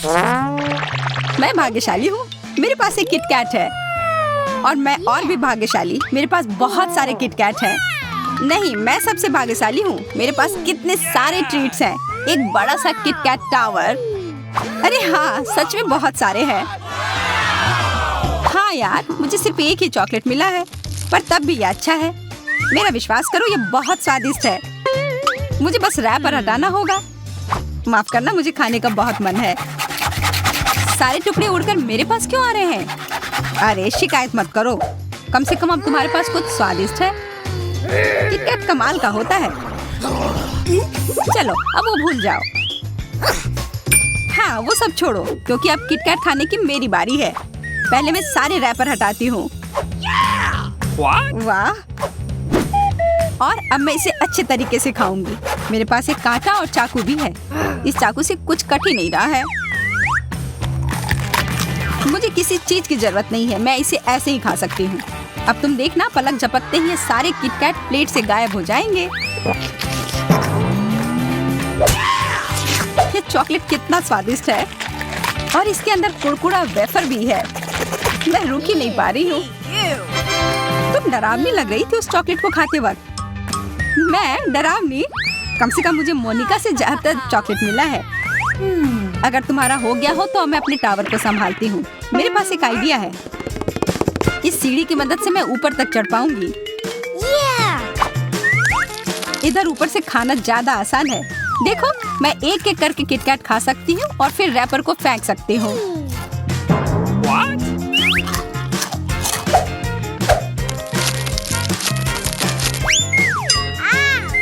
मैं भाग्यशाली हूँ, मेरे पास एक किटकैट है। और मैं और भी भाग्यशाली, मेरे पास बहुत सारे किटकैट हैं। नहीं, मैं सबसे भाग्यशाली हूँ, मेरे पास कितने सारे ट्रीट्स हैं। एक बड़ा सा किटकैट टावर। अरे हाँ, सच में बहुत सारे हैं। हाँ यार, मुझे सिर्फ एक ही चॉकलेट मिला है, पर तब भी ये अच्छा है। मेरा विश्वास करो, ये बहुत स्वादिष्ट है। मुझे बस रैपर हटाना होगा। माफ करना, मुझे खाने का बहुत मन है। सारे टुकड़े उड़कर मेरे पास क्यों आ रहे हैं? अरे शिकायत मत करो, कम से कम अब तुम्हारे पास कुछ स्वादिष्ट है। किटकैट कमाल का होता है। चलो अब वो भूल जाओ। हाँ, वो सब छोड़ो, क्योंकि अब किटकैट खाने की मेरी बारी है। पहले मैं सारे रैपर हटाती हूँ। वाह! और अब मैं इसे अच्छे तरीके से खाऊंगी। मेरे पास एक कांटा और चाकू भी है। इस चाकू से कुछ कट ही नहीं रहा है। मुझे किसी चीज की जरूरत नहीं है, मैं इसे ऐसे ही खा सकती हूँ। अब तुम देखना, पलक झपकते ही ये सारे किटकैट प्लेट से गायब हो जाएंगे। ये चॉकलेट कितना स्वादिष्ट है, और इसके अंदर कुरकुरा वेफर भी है। मैं रुक ही नहीं पा रही हूँ। तुम डरावनी लग रही थी उस चॉकलेट को खाते वक्त। मैं डरावनी? कम से कम मुझे मोनिका से ज्यादा चॉकलेट मिला है। अगर तुम्हारा हो गया हो तो मैं अपने टावर को संभालती हूँ। मेरे पास एक आइडिया है। इस सीढ़ी की मदद से मैं ऊपर तक चढ़ पाऊंगी। इधर ऊपर से खाना ज्यादा आसान है। देखो, मैं एक एक करके किटकैट खा सकती हूँ और फिर रैपर को फेंक सकती हूँ।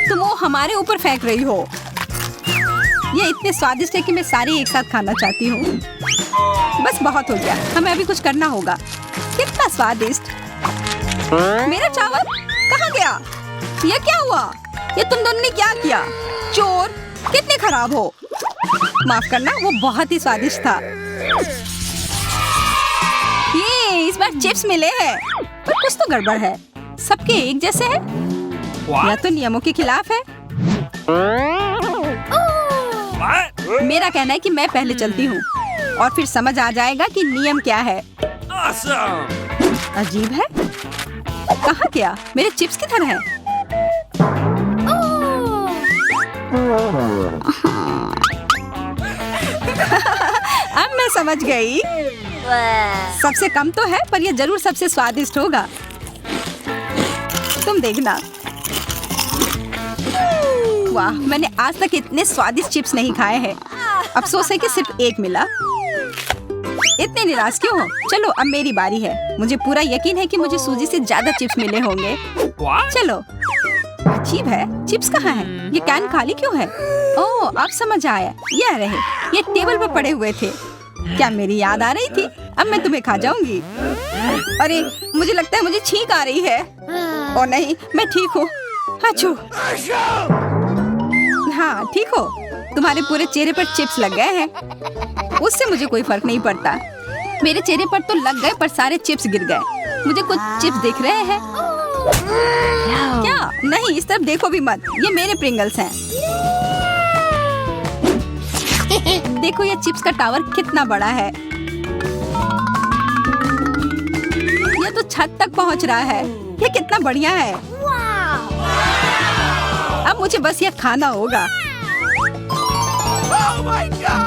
तुम वो हमारे ऊपर फेंक रही हो। ये इतने स्वादिष्ट है कि मैं सारी एक साथ खाना चाहती हूँ। बस बहुत हो गया, हमें अभी कुछ करना होगा। कितना स्वादिष्ट! मेरा चावल कहाँ गया? ये क्या हुआ? ये तुम दोनों ने क्या किया? चोर! कितने खराब हो। माफ करना, वो बहुत ही स्वादिष्ट था। ये इस बार चिप्स मिले हैं, पर कुछ तो गड़बड़ है। सबके एक जैसे हैं, या तो नियमों के खिलाफ है। मेरा कहना है कि मैं पहले चलती हूँ और फिर समझ आ जाएगा कि नियम क्या है। अजीब है, कहाँ गया? मेरे चिप्स किधर हैं? अब मैं समझ गई। सबसे कम तो है, पर यह जरूर सबसे स्वादिष्ट होगा। तुम देखना। वाह, मैंने आज तक इतने स्वादिष्ट चिप्स नहीं खाए हैं। अफसोस है कि सिर्फ एक मिला। इतने निराश क्यों हो? चलो अब मेरी बारी है। मुझे पूरा यकीन है कि मुझे सूजी से ज्यादा चिप्स मिले होंगे। चलो। अजीब है, चिप्स कहाँ हैं? ये कैन खाली क्यों है? ओह, अब समझ आया, ये रहे। ये टेबल पर पड़े हुए थे। क्या मेरी याद आ रही थी? अब मैं तुम्हें खा जाऊंगी। अरे, मुझे लगता है मुझे छींक आ रही है। ओ नहीं, मैं ठीक हूँ। अच्छू। हाँ, ठीक हो? तुम्हारे पूरे चेहरे पर चिप्स लग गए हैं। उससे मुझे कोई फर्क नहीं पड़ता। मेरे चेहरे पर तो लग गए, पर सारे चिप्स गिर गए। मुझे कुछ चिप्स दिख रहे हैं। क्या? नहीं, इस तरफ देखो भी मत। ये मेरे प्रिंगल्स हैं। देखो, ये चिप्स का टावर कितना बड़ा है। ये तो छत तक पहुंच रहा है। ये कितना बढ़िया है। अब मुझे बस ये खाना होगा।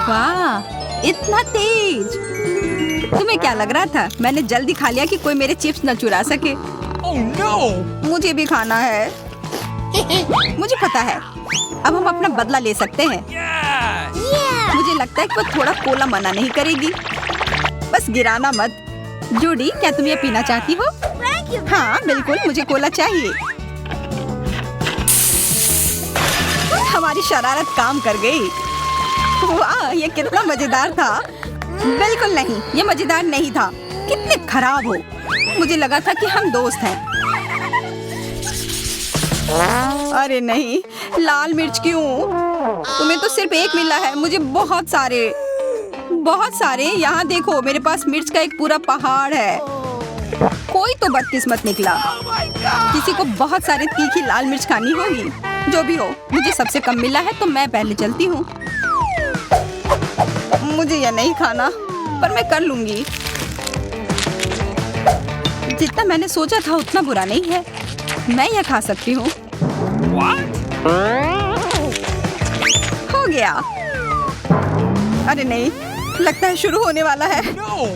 वाह, इतना तेज! तुम्हें क्या लग रहा था? मैंने जल्दी खा लिया कि कोई मेरे चिप्स न चुरा सके। Oh no! मुझे भी खाना है। मुझे पता है, अब हम अपना बदला ले सकते हैं। मुझे लगता है कि वो थोड़ा कोला मना नहीं करेगी। बस गिराना मत। जूडी, क्या तुम ये पीना चाहती हो? हाँ बिल्कुल, मुझे कोला चाहिए। हमारी शरारत काम कर गई। वाह, ये कितना मजेदार था। बिल्कुल नहीं, ये मजेदार नहीं था। कितने खराब हो। मुझे लगा था कि हम दोस्त हैं। अरे नहीं, लाल मिर्च क्यों? तुम्हें तो सिर्फ एक मिला है, मुझे बहुत सारे। यहाँ देखो, मेरे पास मिर्च का एक पूरा पहाड़ है। कोई तो बदकिस्मत निकला। किसी को बहुत सारे तीखी लाल मिर्च खानी होगी। जो भी हो, मुझे सबसे कम मिला है, तो मैं पहले चलती हूँ। मुझे यह नहीं खाना, पर मैं कर लूंगी। जितना मैंने सोचा था उतना बुरा नहीं है, मैं यह खा सकती हूँ। हो गया। अरे नहीं, लगता है शुरू होने वाला है। No.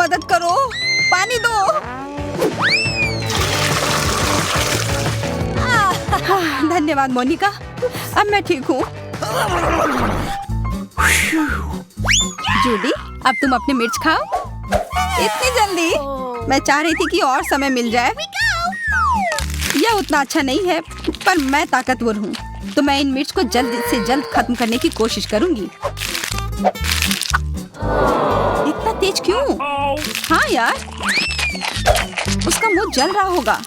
मदद करो, पानी दो। धन्यवाद मोनिका, अब मैं ठीक हूँ। जूडी, अब तुम अपनी मिर्च खाओ। इतनी जल्दी? मैं चाह रही थी कि और समय मिल जाए। यह उतना अच्छा नहीं है, पर मैं ताकतवर हूँ, तो मैं इन मिर्च को जल्द से जल्द खत्म करने की कोशिश करूंगी। इतना तेज क्यों? हाँ यार, उसका मुंह जल रहा होगा।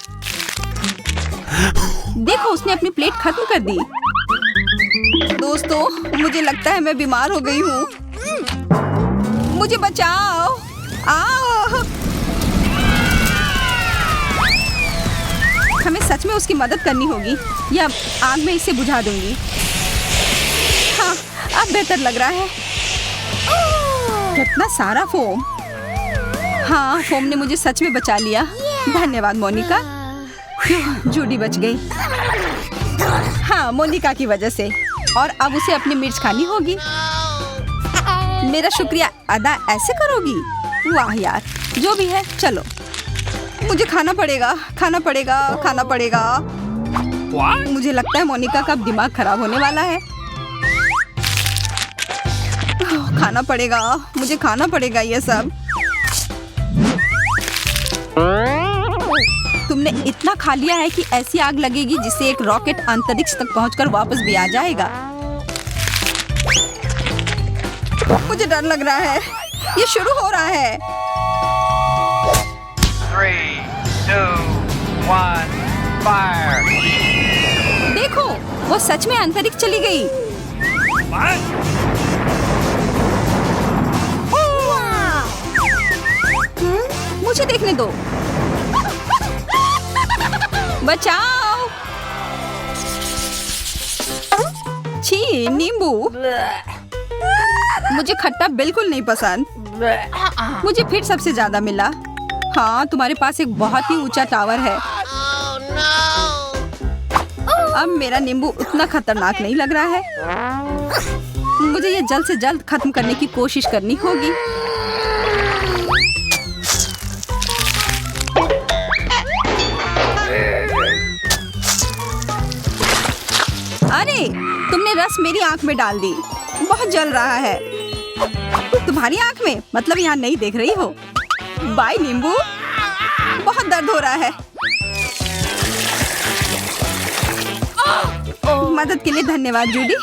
देखो, उसने अपनी प्लेट खत्म कर दी। दोस्तों, मुझे लगता है मैं बीमार हो गई हूँ। मुझे बचाओ। हमें सच में उसकी मदद करनी होगी, या आग में इसे बुझा दूंगी। हाँ, अब बेहतर लग रहा है। कितना सारा फोम। हाँ, फोम ने मुझे सच में बचा लिया। धन्यवाद मोनिका। जूडी बच गई। हाँ, मोनिका की वजह से। और अब उसे अपनी मिर्च खानी होगी। मेरा शुक्रिया अदा ऐसे करोगी? वाह यार, जो भी है, चलो। मुझे खाना पड़ेगा, खाना पड़ेगा, खाना पड़ेगा। मुझे लगता है मोनिका का अब दिमाग खराब होने वाला है। खाना पड़ेगा, मुझे खाना पड़ेगा ये सब। तुमने इतना खा लिया है कि ऐसी आग लगेगी जिससे एक रॉकेट अंतरिक्ष तक पहुंचकर वापस भी आ जाएगा। मुझे डर लग रहा है, ये शुरू हो रहा है। 3, 2, 1, fire! देखो, वो सच में अंतरिक्ष चली गई। मुझे देखने दो। बचाओ। छी, नींबू। मुझे खट्टा बिल्कुल नहीं पसंद। मुझे फिर सबसे ज्यादा मिला। हाँ, तुम्हारे पास एक बहुत ही ऊंचा टावर है। अब मेरा नींबू उतना खतरनाक नहीं लग रहा है। मुझे ये जल्द से जल्द खत्म करने की कोशिश करनी होगी। अरे, तुमने रस मेरी आंख में डाल दी। बहुत जल रहा है। तुम्हारी आंख में? मतलब यहाँ नहीं देख रही हो? बाय नींबू, बहुत दर्द हो रहा है। मदद के लिए धन्यवाद जूडी।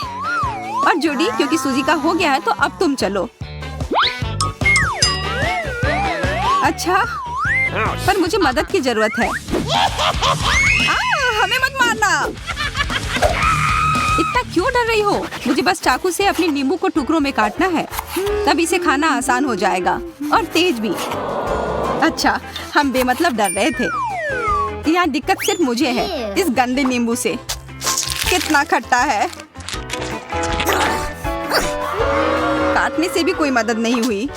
और जूडी, क्योंकि सूजी का हो गया है तो अब तुम चलो। अच्छा, पर मुझे मदद की जरूरत है। हमें मत मारना। इतना क्यों डर रही हो? मुझे बस चाकू से अपने नींबू को टुकड़ों में काटना है, तब इसे खाना आसान हो जाएगा और तेज भी। अच्छा, हम बेमतलब डर रहे थे। यहाँ दिक्कत सिर्फ मुझे है, इस गंदे नींबू से। कितना खट्टा है। काटने से भी कोई मदद नहीं हुई।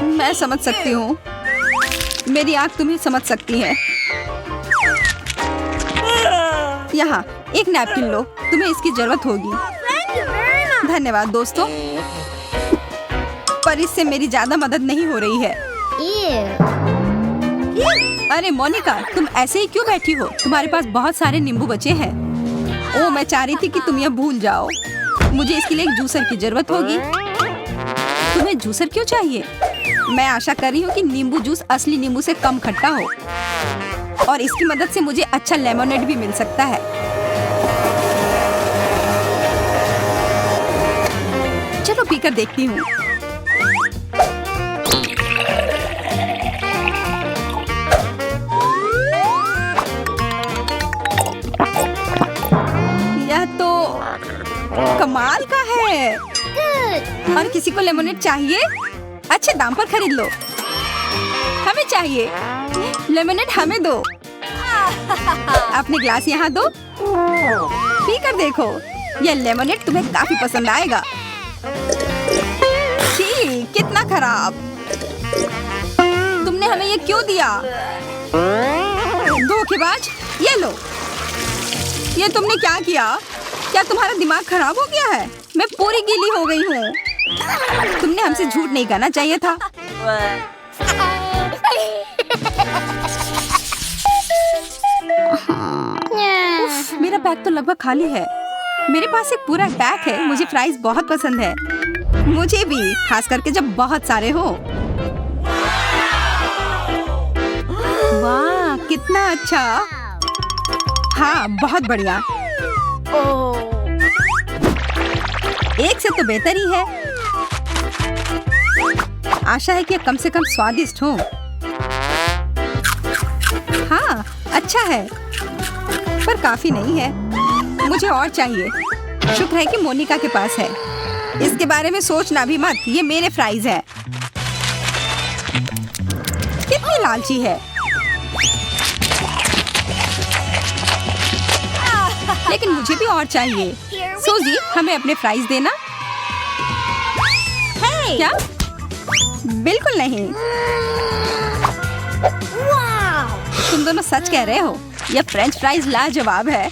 मैं समझ सकती हूँ, मेरी आँख तुम्हें समझ सकती है। यहाँ एक नैपकिन लो, तुम्हें इसकी जरूरत होगी। धन्यवाद दोस्तों, पर इससे मेरी ज्यादा मदद नहीं हो रही है। अरे मोनिका, तुम ऐसे ही क्यों बैठी हो? तुम्हारे पास बहुत सारे नींबू बचे हैं। ओह, मैं चाह रही थी कि तुम यह भूल जाओ। मुझे इसके लिए एक जूसर की जरूरत होगी। तुम्हें जूसर क्यों चाहिए? मैं आशा कर रही हूँ कि नींबू जूस असली नींबू से कम खट्टा हो, और इसकी मदद से मुझे अच्छा लेमोनेड भी मिल सकता है। चलो पीकर देखती हूँ। यह तो कमाल का है। और किसी को लेमोनेड चाहिए? अच्छे दाम पर खरीद लो। चाहिए। लेमनेड हमें दो। अपने ग्लास यहाँ दो, पी कर देखो। ये लेमनेड तुम्हें काफी पसंद आएगा। छी, कितना खराब। तुमने हमें ये क्यों दिया? धोखेबाज। ये लो। ये तुमने क्या किया? क्या तुम्हारा दिमाग खराब हो गया है? मैं पूरी गीली हो गई हूँ। तुमने हमसे झूठ नहीं कहना चाहिए था। उफ, मेरा बैग तो लगभग खाली है। मेरे पास एक पूरा बैग है। मुझे फ्राइज बहुत पसंद है। मुझे भी, खास करके जब बहुत सारे हो। वाह, कितना अच्छा। हाँ, बहुत बढ़िया। एक से तो बेहतर ही है। आशा है कि कम से कम स्वादिष्ट हो। हाँ, अच्छा है, पर काफी नहीं है। मुझे और चाहिए। शुक्र है कि मोनिका के पास है। इसके बारे में सोचना भी मत। ये मेरे फ्राइज है। कितनी लालची है। लेकिन मुझे भी और चाहिए। सूजी, हमें अपने फ्राइज देना। क्या? बिल्कुल नहीं। तुम दोनों सच कह रहे हो। यह फ्रेंच फ्राइज लाजवाब है।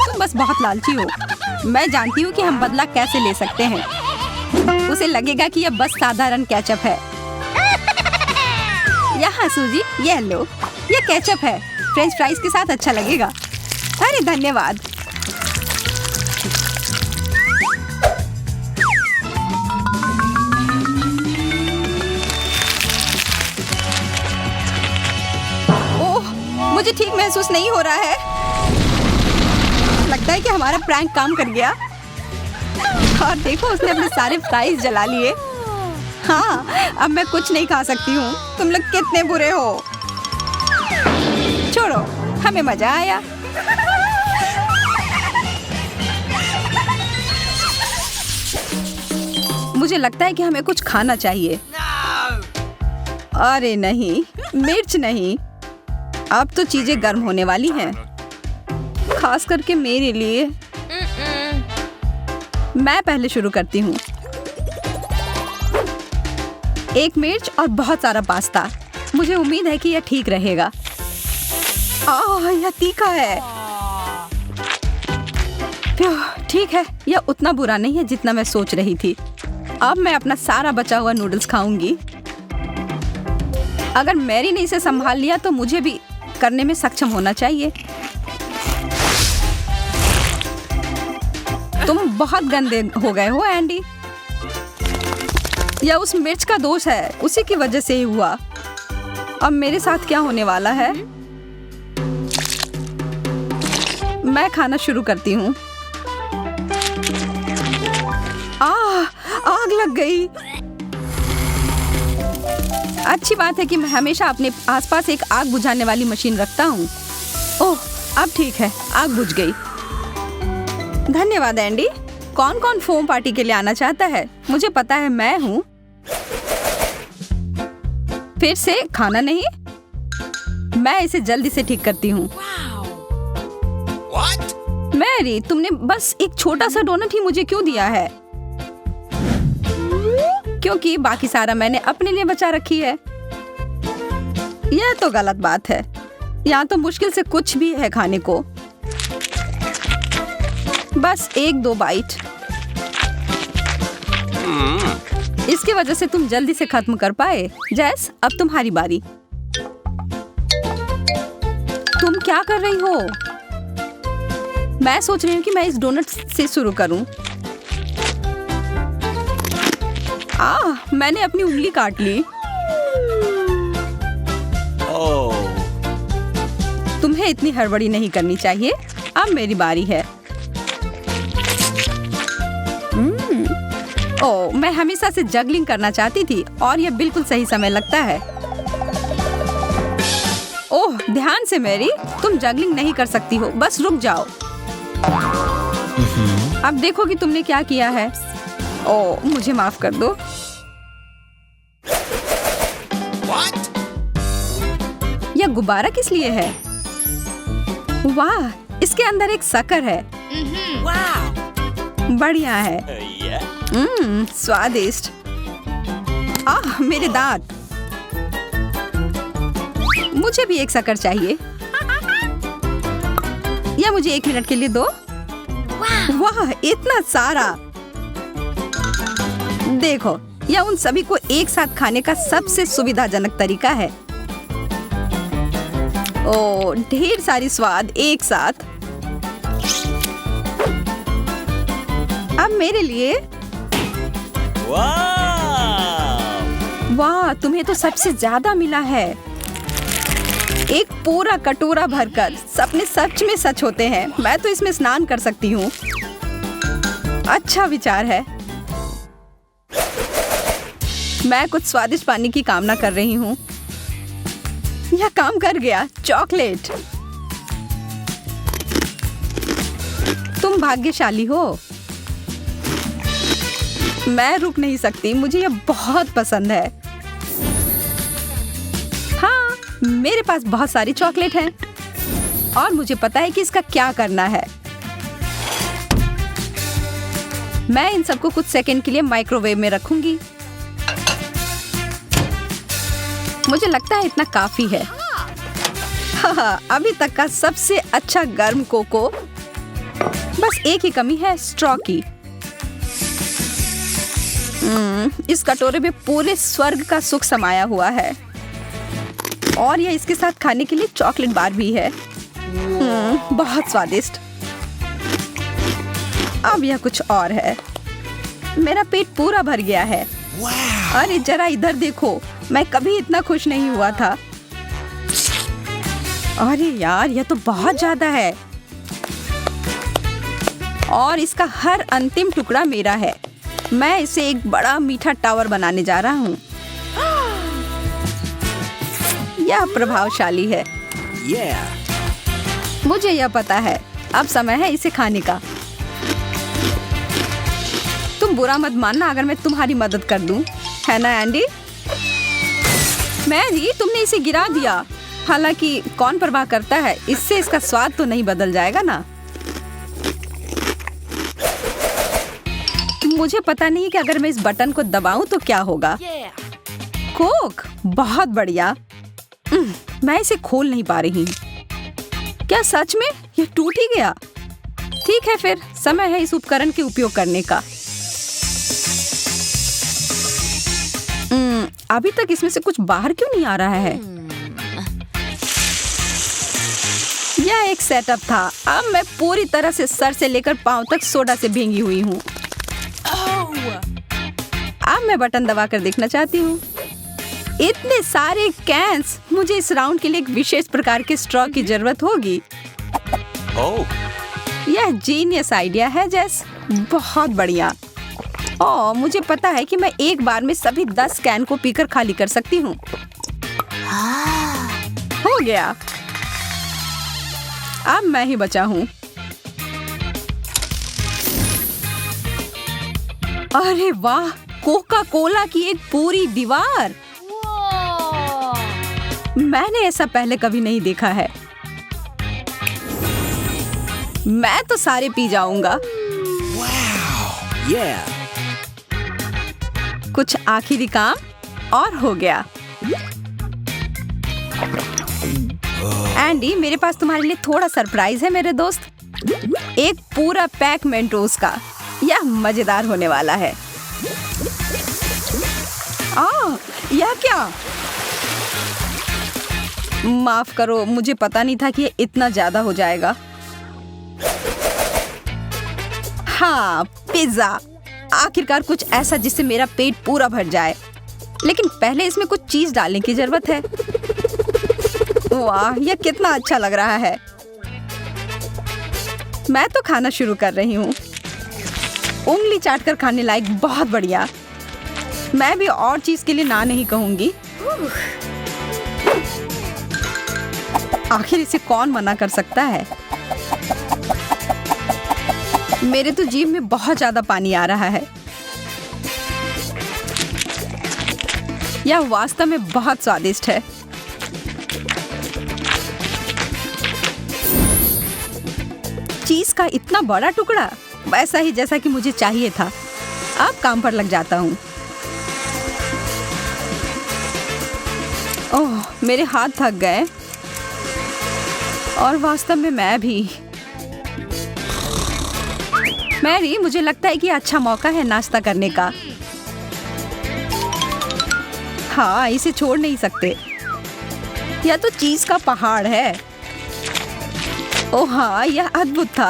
तुम बस बहुत लालची हो। मैं जानती हूँ कि हम बदला कैसे ले सकते हैं। उसे लगेगा कि यह बस साधारण केचप है। यहाँ सूजी, यह लो। यह केचप है। फ्रेंच फ्राइज के साथ अच्छा लगेगा। अरे धन्यवाद। ओह, मुझे ठीक महसूस नहीं हो रहा है। लगता है कि हमारा प्रैंक काम कर गया। और देखो, उसने अपने सारे फ्राइज जला लिए। हाँ, अब मैं कुछ नहीं खा सकती हूँ। तुम लोग कितने बुरे हो। छोड़ो, हमें मजा आया। मुझे लगता है कि हमें कुछ खाना चाहिए। अरे नहीं, मिर्च नहीं। अब तो चीजें गर्म होने वाली हैं, खास करके मेरे लिए। मैं पहले शुरू करती हूँ। एक मिर्च और बहुत सारा पास्ता। मुझे उम्मीद है कि यह ठीक रहेगा। यह तीखा है। ठीक है, यह उतना बुरा नहीं है जितना मैं सोच रही थी। अब मैं अपना सारा बचा हुआ नूडल्स खाऊंगी। अगर मैरी ने इसे संभाल लिया तो मुझे भी करने में सक्षम होना चाहिए। तुम बहुत गंदे हो गए हो एंडी। यह उस मिर्च का दोष है। उसी की वजह से ही हुआ। अब मेरे साथ क्या होने वाला है? मैं खाना शुरू करती हूँ। आग लग गई। अच्छी बात है कि मैं हमेशा अपने आसपास एक आग बुझाने वाली मशीन रखता हूँ। ओह, अब ठीक है, आग बुझ गई। धन्यवाद एंडी। कौन कौन फोम पार्टी के लिए आना चाहता है? मुझे पता है, मैं हूँ। फिर से खाना नहीं। मैं इसे जल्दी से ठीक करती हूँ। मैरी, तुमने बस एक छोटा सा डोनट ही मुझे क्यों दिया है? क्योंकि बाकी सारा मैंने अपने लिए बचा रखी है। यह तो गलत बात है। यहाँ तो मुश्किल से कुछ भी है खाने को। बस 1-2 बाइट। इसकी वजह से तुम जल्दी से खत्म कर पाए। जैस, अब तुम्हारी बारी। तुम क्या कर रही हो? मैं सोच रही हूँ कि मैं इस डोनट से शुरू करूं। मैंने अपनी उंगली काट ली। तुम्हें इतनी हड़बड़ी नहीं करनी चाहिए। अब मेरी बारी है। ओह, मैं हमेशा से जगलिंग करना चाहती थी और यह बिल्कुल सही समय लगता है। ओह, ध्यान से मैरी, तुम जगलिंग नहीं कर सकती हो। बस रुक जाओ। अब देखो कि तुमने क्या किया है। ओह, मुझे माफ कर दो। यह गुब्बारा किस लिए है? वाह, इसके अंदर एक शक्कर है। बढ़िया है। स्वादिष्ट। आह, मेरे दांत। मुझे भी एक शक्कर चाहिए। या मुझे 1 मिनट के लिए दो। वाह, इतना सारा। देखो, यह उन सभी को एक साथ खाने का सबसे सुविधाजनक तरीका है। ओ, ढेर सारी स्वाद एक साथ। अब मेरे लिए। वाह, तुम्हें तो सबसे ज्यादा मिला है। एक पूरा कटोरा भरकर। सपने सच में सच होते हैं। मैं तो इसमें स्नान कर सकती हूँ। अच्छा विचार है। मैं कुछ स्वादिष्ट पानी की कामना कर रही हूँ। यह काम कर गया। चॉकलेट। तुम भाग्यशाली हो। मैं रुक नहीं सकती। मुझे यह बहुत पसंद है। हाँ, मेरे पास बहुत सारी चॉकलेट हैं और मुझे पता है कि इसका क्या करना है। मैं इन सबको कुछ सेकंड के लिए माइक्रोवेव में रखूंगी। मुझे लगता है इतना काफी है। हाँ, अभी तक का सबसे अच्छा गर्म कोको। बस एक ही कमी है, स्ट्रॉ की। इस कटोरे में पूरे स्वर्ग का सुख समाया हुआ है और यह इसके साथ खाने के लिए चॉकलेट बार भी है। बहुत स्वादिष्ट। अब यह कुछ और है। मेरा पेट पूरा भर गया है। अरे जरा इधर देखो, मैं कभी इतना खुश नहीं हुआ था। अरे यार, यह तो बहुत ज्यादा है और इसका हर अंतिम टुकड़ा मेरा है। मैं इसे एक बड़ा मीठा टावर बनाने जा रहा हूँ। यह प्रभावशाली है। मुझे यह पता है। अब समय है इसे खाने का। तुम बुरा मत मानना अगर मैं तुम्हारी मदद कर दूं, है ना एंडी? मैरी, तुमने इसे गिरा दिया। हालांकि कौन परवाह करता है, इससे इसका स्वाद तो नहीं बदल जाएगा ना। मुझे पता नहीं कि अगर मैं इस बटन को दबाऊं तो क्या होगा। कोक, बहुत बढ़िया। मैं इसे खोल नहीं पा रही। क्या सच में ये टूट ही गया? ठीक है, फिर समय है इस उपकरण के उपयोग करने का। अभी तक इसमें से कुछ बाहर क्यों नहीं आ रहा है? यह एक सेटअप था। अब मैं पूरी तरह से सर से लेकर पांव तक सोडा से भींगी हुई हूँ। अब मैं बटन दबाकर देखना चाहती हूँ। इतने सारे कैंस। मुझे इस राउंड के लिए एक विशेष प्रकार के स्ट्रॉ की जरूरत होगी। यह जीनियस आइडिया है जेस। बहुत बढ़िया। ओह, मुझे पता है कि मैं एक बार में सभी 10 कैन को पीकर खाली कर सकती हूँ। हो गया। अब मैं ही बचा हूँ। अरे वाह, कोका कोला की एक पूरी दीवार। मैंने ऐसा पहले कभी नहीं देखा है। मैं तो सारे पी जाऊंगा। कुछ आखिरी काम और हो गया। एंडी, मेरे पास तुम्हारे लिए थोड़ा सरप्राइज है मेरे दोस्त। एक पूरा पैक मेंटोस का। यह मजेदार होने वाला है। यह क्या? माफ करो, मुझे पता नहीं था कि ये इतना ज्यादा हो जाएगा। हाँ, पिज्जा। आखिरकार कुछ ऐसा जिससे मेरा पेट पूरा भर जाए। लेकिन पहले इसमें कुछ चीज डालने की जरूरत है। वाह, यह कितना अच्छा लग रहा है। मैं तो खाना शुरू कर रही हूँ। उंगली चाटकर खाने लायक। बहुत बढ़िया। मैं भी और चीज के लिए ना नहीं कहूंगी। आखिर इसे कौन मना कर सकता है? मेरे तो जीभ में बहुत ज्यादा पानी आ रहा है। यह वास्तव में बहुत स्वादिष्ट है। चीज का इतना बड़ा टुकड़ा, वैसा ही जैसा कि मुझे चाहिए था। अब काम पर लग जाता हूँ। ओह, मेरे हाथ थक गए और वास्तव में मैं भी। मैरी, मुझे लगता है कि अच्छा मौका है नाश्ता करने का। हाँ, इसे छोड़ नहीं सकते। यह तो चीज का पहाड़ है। ओह हाँ, यह अद्भुत था।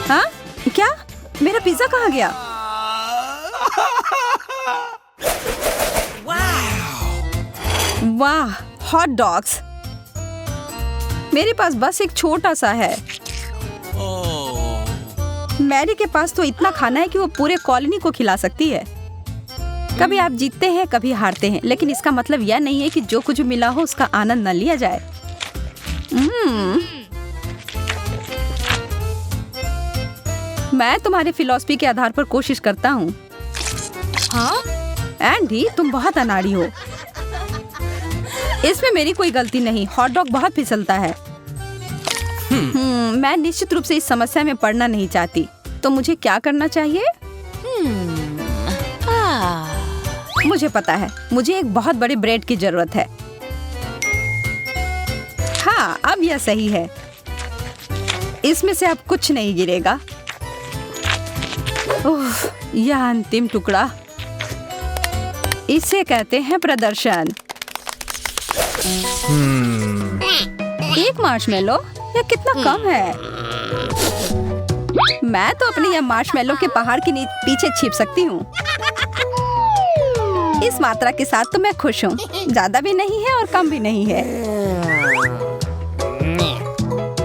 हाँ? क्या? मेरा पिज्जा कहाँ गया? वाह, हॉट डॉग्स। मेरे पास बस एक छोटा सा है। मैरी के पास तो इतना खाना है कि वो पूरे कॉलोनी को खिला सकती है। कभी आप जीतते हैं, कभी हारते हैं, लेकिन इसका मतलब यह नहीं है कि जो कुछ मिला हो उसका आनंद न लिया जाए। मैं तुम्हारे फिलॉसफी के आधार पर कोशिश करता हूँ। हाँ? एंडी, तुम बहुत अनाड़ी हो। इसमें मेरी कोई गलती नहीं। हॉट डॉग बहुत फिसलता है। मैं निश्चित रूप से इस समस्या में पड़ना नहीं चाहती। तो मुझे क्या करना चाहिए? मुझे पता है, मुझे एक बहुत बड़े ब्रेड की जरूरत है। हाँ, अब यह सही है। इसमें से अब कुछ नहीं गिरेगा। ओह, यह अंतिम टुकड़ा। इसे कहते हैं प्रदर्शन। एक मार्शमेलो? यह कितना कम है। मैं तो अपने यह मार्शमेलो के पहाड़ के पीछे छिप सकती हूँ। इस मात्रा के साथ तो मैं खुश हूँ। ज्यादा भी नहीं है और कम भी नहीं है।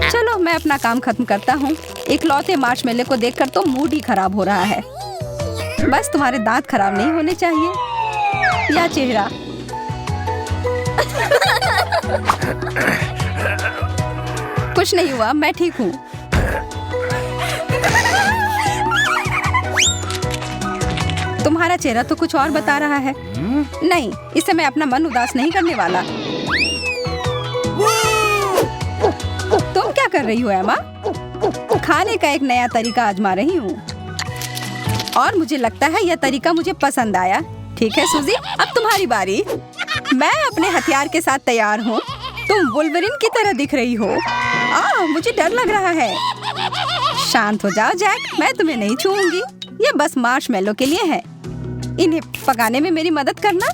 चलो, मैं अपना काम खत्म करता हूँ। इकलौते मार्शमेलो को देखकर तो मूड ही खराब हो रहा है। बस तुम्हारे दांत खराब नहीं होने चाहिए या चेहरा। कुछ नहीं हुआ, मैं ठीक हूँ। तुम्हारा चेहरा तो कुछ और बता रहा है। नहीं, इससे मैं अपना मन उदास नहीं करने वाला। तुम क्या कर रही हो एमा? खाने का एक नया तरीका आजमा रही हूँ और मुझे लगता है यह तरीका मुझे पसंद आया। ठीक है सूजी, अब तुम्हारी बारी। मैं अपने हथियार के साथ तैयार हूँ। तुम वुल्वरिन की तरह दिख रही हो। मुझे डर लग रहा है। शांत हो जाओ जैक, मैं तुम्हें नहीं छूऊंगी। ये बस मार्शमेलो के लिए है। इन्हें पकाने में मेरी मदद करना।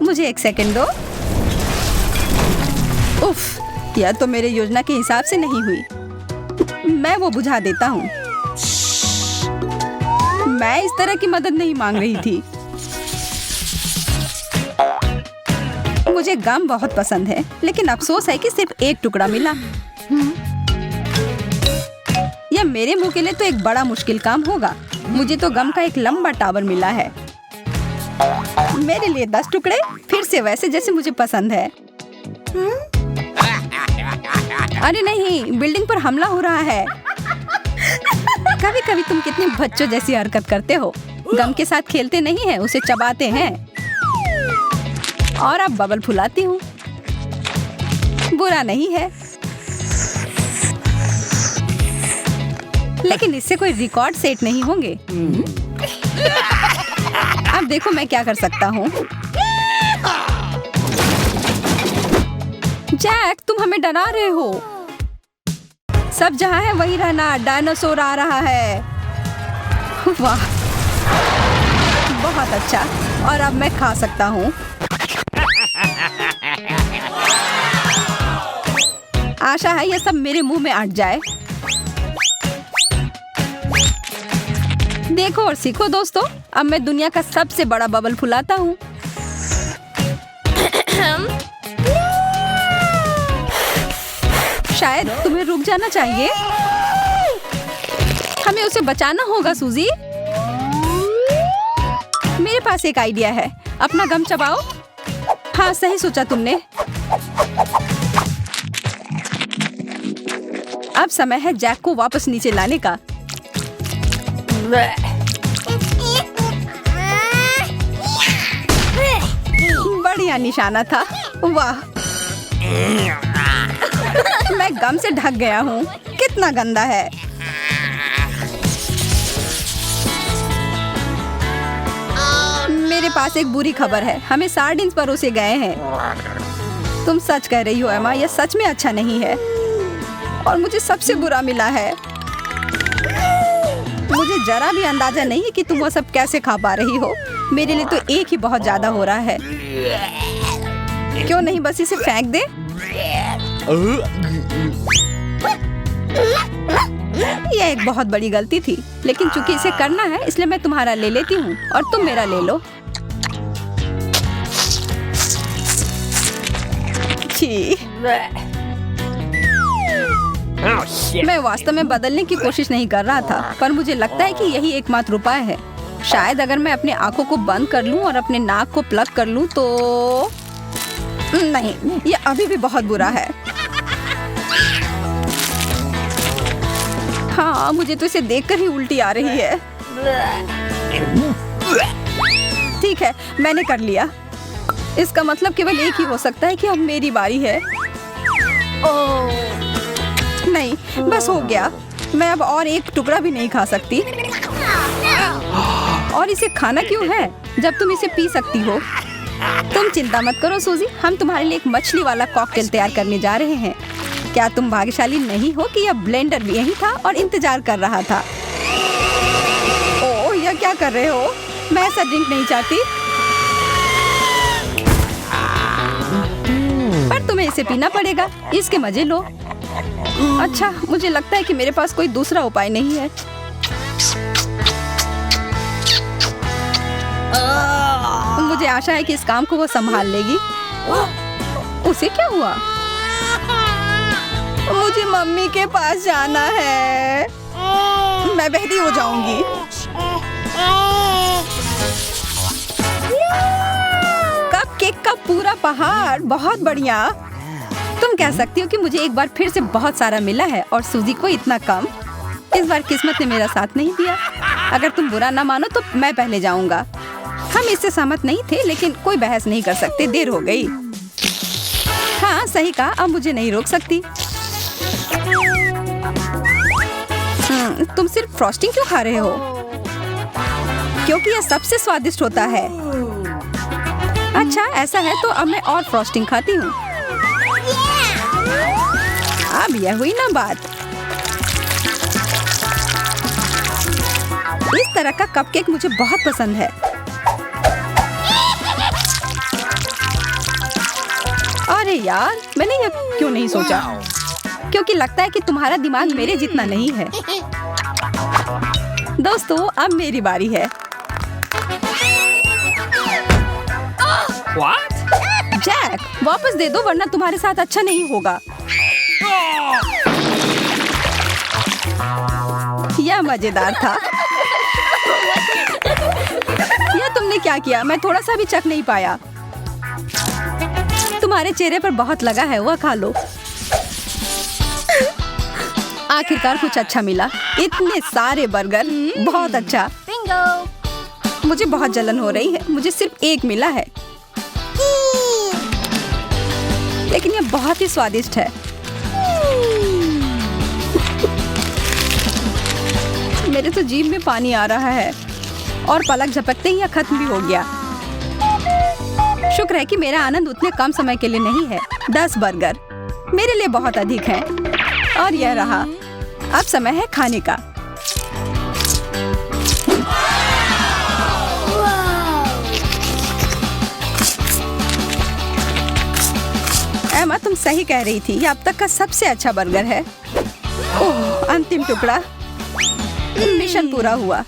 मुझे एक सेकंड दो। उफ, यह तो मेरे योजना के हिसाब से नहीं हुई। मैं वो बुझा देता हूँ। मैं इस तरह की मदद नहीं मांग रही थी। मुझे गम बहुत पसंद है, लेकिन अफसोस है कि सिर्फ एक टुकड़ा मिला। यह मेरे मुंह के लिए तो एक बड़ा मुश्किल काम होगा। मुझे तो गम का एक लंबा टावर मिला है। मेरे लिए 10 टुकड़े, फिर से वैसे जैसे मुझे पसंद है। अरे नहीं, बिल्डिंग पर हमला हो रहा है। कभी कभी तुम कितने बच्चों जैसी हरकत करते हो। गम के साथ खेलते नहीं हैं, उसे चबाते हैं। और अब बबल फुलाती हूँ। बुरा नहीं है, लेकिन इससे कोई रिकॉर्ड सेट नहीं होंगे। अब देखो मैं क्या कर सकता हूँ। जैक, तुम हमें डरा रहे हो। सब जहाँ है वही रहना। डायनासोर आ रहा है। वाह, बहुत अच्छा। और अब मैं खा सकता हूँ। आशा है ये सब मेरे मुंह में अट जाए। देखो और सीखो दोस्तों। अब मैं दुनिया का सबसे बड़ा बबल फुलाता हूँ। शायद तुम्हें रुक जाना चाहिए। हमें उसे बचाना होगा सूजी। मेरे पास एक आइडिया है। अपना गम चबाओ। हाँ, सही सोचा तुमने। अब समय है जैक को वापस नीचे लाने का। बढ़िया निशाना था। वाह, मैं गम से ढक गया हूँ। कितना गंदा है। मेरे पास एक बुरी खबर है। हमें सार्डिन्स परोसे गए हैं। तुम सच कह रही हो एमा, यह सच में अच्छा नहीं है और मुझे सबसे बुरा मिला है। मुझे जरा भी अंदाजा नहीं है कि तुम वो सब कैसे खा पा रही हो। मेरे लिए तो एक ही बहुत ज्यादा हो रहा है। क्यों नहीं बस इसे फेंक दे? यह एक बहुत बड़ी गलती थी, लेकिन चूंकि इसे करना है इसलिए मैं तुम्हारा ले लेती हूँ और तुम मेरा ले लो। छी। Oh shit. मैं वास्तव में बदलने की कोशिश नहीं कर रहा था, पर मुझे लगता है कि यही एकमात्र उपाय है। शायद अगर मैं अपनी आंखों को बंद कर लूं और अपने नाक को प्लग कर लूं तो नहीं, ये अभी भी बहुत बुरा है। हाँ, मुझे तो इसे देखकर ही उल्टी आ रही है। ठीक है, मैंने कर लिया। इसका मतलब केवल एक ही हो सकता है कि अब मेरी बारी है। नहीं, बस हो गया। मैं अब और एक टुकड़ा भी नहीं खा सकती। और इसे खाना क्यों है जब तुम इसे पी सकती हो? तुम चिंता मत करो सूजी, हम तुम्हारे लिए एक मछली वाला कॉकटेल तैयार करने जा रहे हैं। क्या तुम भाग्यशाली नहीं हो कि यह ब्लेंडर भी यही था और इंतजार कर रहा था? ओह, यह क्या कर रहे हो? मैं ऐसा ड्रिंक नहीं चाहती। पर तुम्हें इसे पीना पड़ेगा। इसके मजे लो। अच्छा, मुझे लगता है कि मेरे पास कोई दूसरा उपाय नहीं है। मुझे आशा है कि इस काम को वो संभाल लेगी। उसे क्या हुआ? मुझे मम्मी के पास जाना है। मैं बहरी हो जाऊंगी। कपकेक का पूरा पहाड़, बहुत बढ़िया। तुम कह सकती हो कि मुझे एक बार फिर से बहुत सारा मिला है और सूजी को इतना कम। इस बार किस्मत ने मेरा साथ नहीं दिया। अगर तुम बुरा ना मानो तो मैं पहले जाऊंगा। हम इससे सहमत नहीं थे, लेकिन कोई बहस नहीं कर सकते, देर हो गई। हाँ, सही कहा, अब मुझे नहीं रोक सकती। तुम सिर्फ फ्रॉस्टिंग क्यों खा रहे हो? क्योंकि यह सबसे स्वादिष्ट होता है। अच्छा, ऐसा है तो अब मैं और फ्रॉस्टिंग खाती हूँ। अब यह हुई ना बात। इस तरह का कपकेक मुझे बहुत पसंद है। अरे यार, मैंने यह क्यों नहीं सोचा? क्योंकि लगता है कि तुम्हारा दिमाग मेरे जितना नहीं है। दोस्तों, अब मेरी बारी है। What? जैक, वापस दे दो वरना तुम्हारे साथ अच्छा नहीं होगा। यह मजेदार था। यह तुमने क्या किया? मैं थोड़ा सा भी चख नहीं पाया। तुम्हारे चेहरे पर बहुत लगा है, वह खा लो। आखिरकार कुछ अच्छा मिला। इतने सारे बर्गर, बहुत अच्छा। बिंगो। मुझे बहुत जलन हो रही है। मुझे सिर्फ एक मिला है, लेकिन यह बहुत ही स्वादिष्ट है। मेरे तो जीभ में पानी आ रहा है और पलक झपकते ही यह खत्म भी हो गया। शुक्र है कि मेरा आनंद उतने कम समय के लिए नहीं है। 10 बर्गर मेरे लिए बहुत अधिक है। और यह रहा। अब समय है खाने का। एमा, तुम सही कह रही थी। यह अब तक का सबसे अच्छा बर्गर है। ओह, अंतिम टुकड़ा। मिशन पूरा हुआ।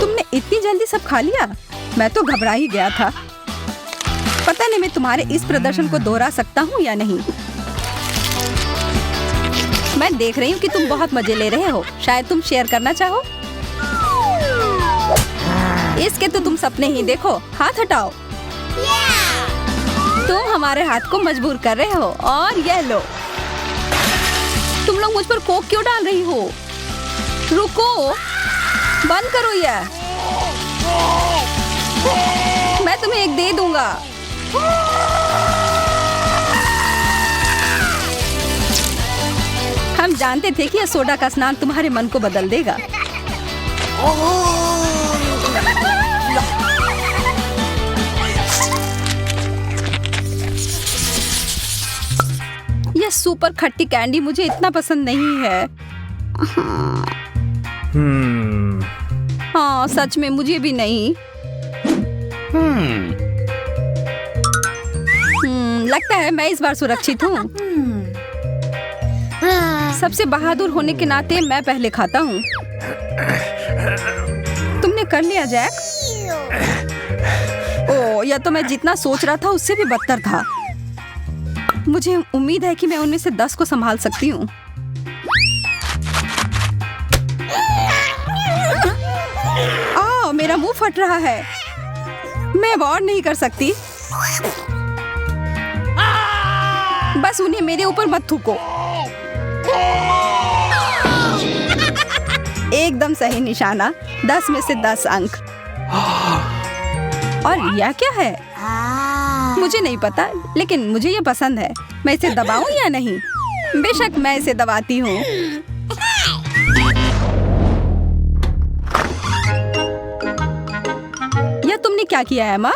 तुमने इतनी जल्दी सब खा लिया? मैं तो घबरा ही गया था। पता नहीं मैं तुम्हारे इस प्रदर्शन को दोहरा सकता हूँ या नहीं। मैं देख रही हूँ कि तुम बहुत मजे ले रहे हो। शायद तुम शेयर करना चाहो। इसके तो तुम सपने ही देखो। हाथ हटाओ। तुम हमारे हाथ को मजबूर कर रहे हो। और ये लो। तुम लोग मुझ पर कोक क्यों डाल रही हो? रुको, बंद करो यह। मैं तुम्हें एक दे दूंगा। हम जानते थे कि यह सोडा का स्नान तुम्हारे मन को बदल देगा। यह सुपर खट्टी कैंडी मुझे इतना पसंद नहीं है। हाँ, सच में मुझे भी नहीं। लगता है मैं इस बार सुरक्षित हूँ। सबसे बहादुर होने के नाते मैं पहले खाता हूँ। तुमने कर लिया जैक? ओह, यह तो मैं जितना सोच रहा था उससे भी बदतर था। मुझे उम्मीद है कि मैं उनमें से 10 को संभाल सकती हूँ। मेरा मुंह फट रहा है। मैं अब और नहीं कर सकती। बस उन्हें मेरे ऊपर मत थूको। एकदम सही निशाना। 10 में से 10 अंक। और यह क्या है? मुझे नहीं पता, लेकिन मुझे ये पसंद है। मैं इसे दबाऊं या नहीं? बेशक मैं इसे दबाती हूँ। यह तुमने क्या किया है एमा?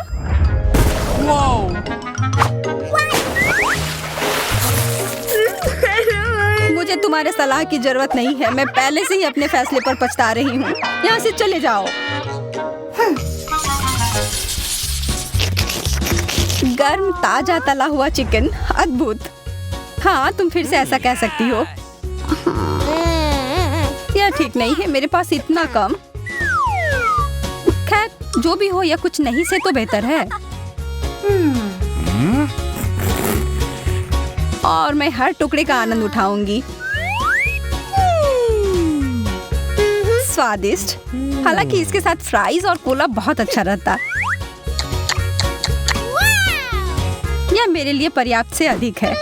मुझे तुम्हारे सलाह की जरूरत नहीं है। मैं पहले से ही अपने फैसले पर पछता रही हूँ। यहाँ से चले जाओ। गर्म ताजा तला हुआ चिकन, अद्भुत। हाँ, तुम फिर से ऐसा कह सकती हो। यह ठीक नहीं है, मेरे पास इतना कम। खैर, जो भी हो, यह कुछ नहीं से तो बेहतर है। और मैं हर टुकड़े का आनंद उठाऊंगी। स्वादिष्ट। हालांकि इसके साथ फ्राइज और कोला बहुत अच्छा रहता। यह मेरे लिए पर्याप्त से अधिक है।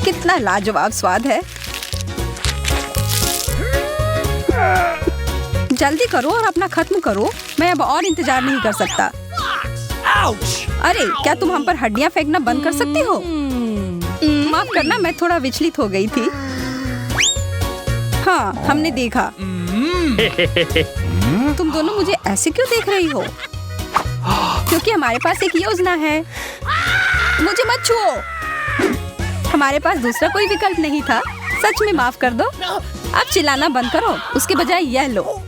कितना लाजवाब स्वाद है। जल्दी करो और अपना खत्म करो। मैं अब और इंतजार नहीं कर सकता। अरे, क्या तुम हम पर हड्डियां फेंकना बंद कर सकती हो? माफ करना, मैं थोड़ा विचलित हो गई थी। हाँ, हमने देखा। तुम दोनों मुझे ऐसे क्यों देख रही हो? क्योंकि हमारे पास एक योजना है। मुझे मत छुओ। हमारे पास दूसरा कोई विकल्प नहीं था। सच में माफ कर दो। अब चिल्लाना बंद करो। उसके बजाय यह लो।